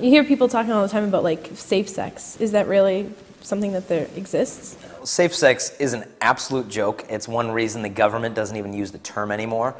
You hear people talking all the time about like safe sex. Is that really something that there exists? Safe sex is an absolute joke. It's one reason the government doesn't even use the term anymore.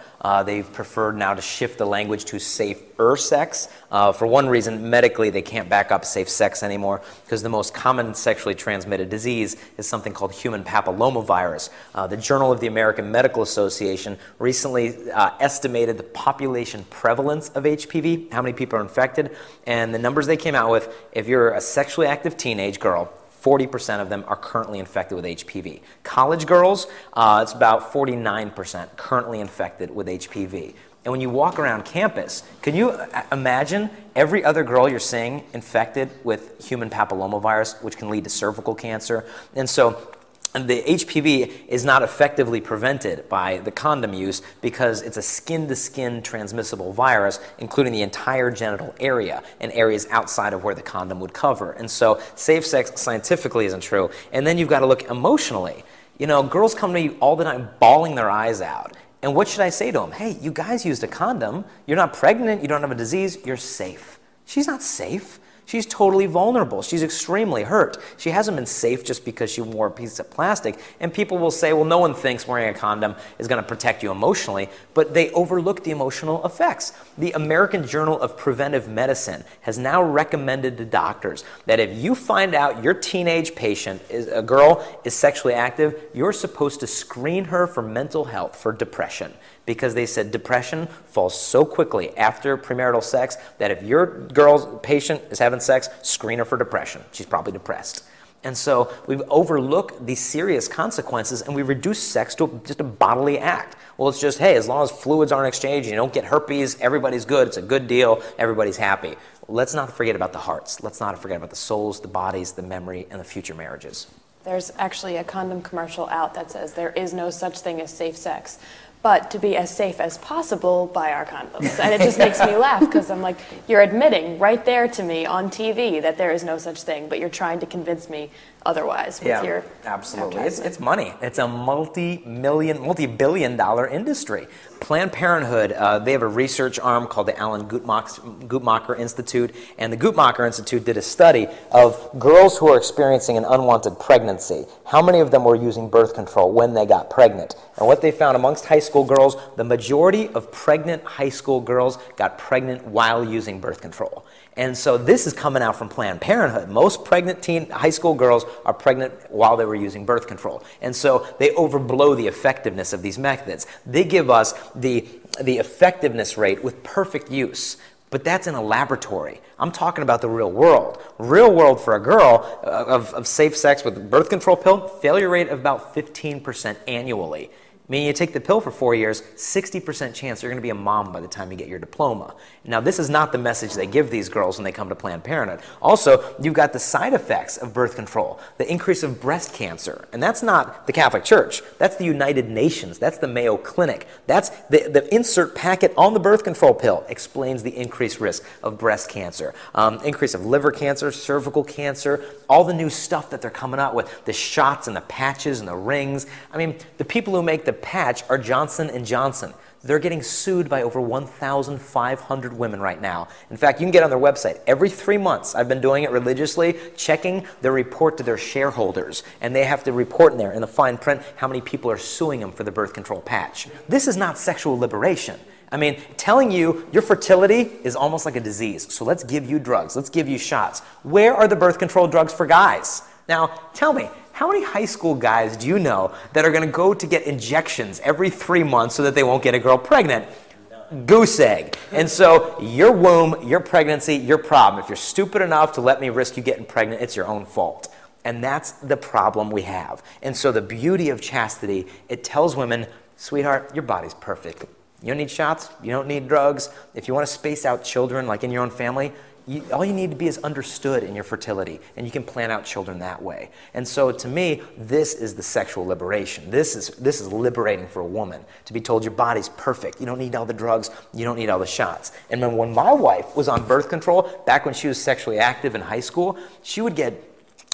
They've preferred now to shift the language to safer sex. For one reason, medically, they can't back up safe sex anymore because the most common sexually transmitted disease is something called human papillomavirus. The Journal of the American Medical Association recently estimated the population prevalence of HPV, how many people are infected, and the numbers they came out with, if you're a sexually active teenage girl, 40% of them are currently infected with HPV. College girls, it's about 49% currently infected with HPV. And when you walk around campus, can you imagine every other girl you're seeing infected with human papillomavirus, which can lead to cervical cancer? And so the HPV is not effectively prevented by the condom use because it's a skin-to-skin transmissible virus, including the entire genital area and areas outside of where the condom would cover. And so safe sex scientifically isn't true. And then you've got to look emotionally. You know, girls come to me all the time bawling their eyes out. And what should I say to them? Hey, you guys used a condom. You're not pregnant. You don't have a disease. You're safe. She's not safe. She's totally vulnerable. She's extremely hurt. She hasn't been safe just because she wore a piece of plastic. And people will say, well, no one thinks wearing a condom is going to protect you emotionally, but they overlook the emotional effects. The American Journal of Preventive Medicine has now recommended to doctors that if you find out your teenage patient, a girl, is sexually active, you're supposed to screen her for mental health, for depression. Because they said depression falls so quickly after premarital sex that if your girl's patient is having sex, screen her for depression. She's probably depressed. And so we've overlooked these serious consequences and we reduce sex to just a bodily act. Well, it's just, hey, as long as fluids aren't exchanged, you don't get herpes, everybody's good, it's a good deal, everybody's happy. Let's not forget about the hearts. Let's not forget about the souls, the bodies, the memory, and the future marriages. There's actually a condom commercial out that says there is no such thing as safe sex, but to be as safe as possible, buy our condoms. And it just makes me laugh because I'm like, you're admitting right there to me on TV that there is no such thing, but you're trying to convince me otherwise with your absolutely. It's money. It's a multi-billion dollar industry. Planned Parenthood, they have a research arm called the Alan Guttmacher Institute, and the Guttmacher Institute did a study of girls who are experiencing an unwanted pregnancy. How many of them were using birth control when they got pregnant? And what they found amongst high school girls, the majority of pregnant high school girls got pregnant while using birth control. And so this is coming out from Planned Parenthood. Most pregnant high school girls are pregnant while they were using birth control. And so they overblow the effectiveness of these methods. They give us the effectiveness rate with perfect use. But that's in a laboratory. I'm talking about the real world. Real world for a girl of safe sex with a birth control pill, failure rate of about 15% annually. Meaning you take the pill for 4 years, 60% chance you're going to be a mom by the time you get your diploma. Now, this is not the message they give these girls when they come to Planned Parenthood. Also, you've got the side effects of birth control, the increase of breast cancer. And that's not the Catholic Church. That's the United Nations. That's the Mayo Clinic. That's the insert packet on the birth control pill explains the increased risk of breast cancer, increase of liver cancer, cervical cancer, all the new stuff that they're coming out with, the shots and the patches and the rings. I mean, the people who make the patch are Johnson & Johnson. They're getting sued by over 1,500 women right now. In fact, you can get on their website. Every 3 months, I've been doing it religiously, checking their report to their shareholders. And they have to report in there, in the fine print, how many people are suing them for the birth control patch. This is not sexual liberation. I mean, telling you your fertility is almost like a disease. So let's give you drugs. Let's give you shots. Where are the birth control drugs for guys? Now, tell me, how many high school guys do you know that are going to go to get injections every 3 months so that they won't get a girl pregnant? Goose egg. And so your womb, your pregnancy, your problem. If you're stupid enough to let me risk you getting pregnant, it's your own fault. And that's the problem we have. And so the beauty of chastity, it tells women, sweetheart, your body's perfect. You don't need shots. You don't need drugs. If you want to space out children like in your own family, all you need to be is understood in your fertility, and you can plan out children that way. And so to me, this is the sexual liberation. This is liberating for a woman, to be told your body's perfect. You don't need all the drugs. You don't need all the shots. And when my wife was on birth control, back when she was sexually active in high school, she would get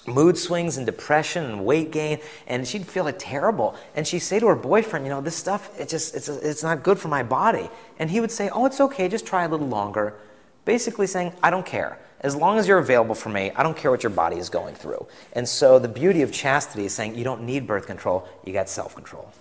mood swings and depression and weight gain, and she'd feel like terrible. And she'd say to her boyfriend, you know, this stuff, it's not good for my body. And he would say, oh, it's okay, just try a little longer. Basically saying, I don't care. As long as you're available for me, I don't care what your body is going through. And so the beauty of chastity is saying you don't need birth control, you got self-control.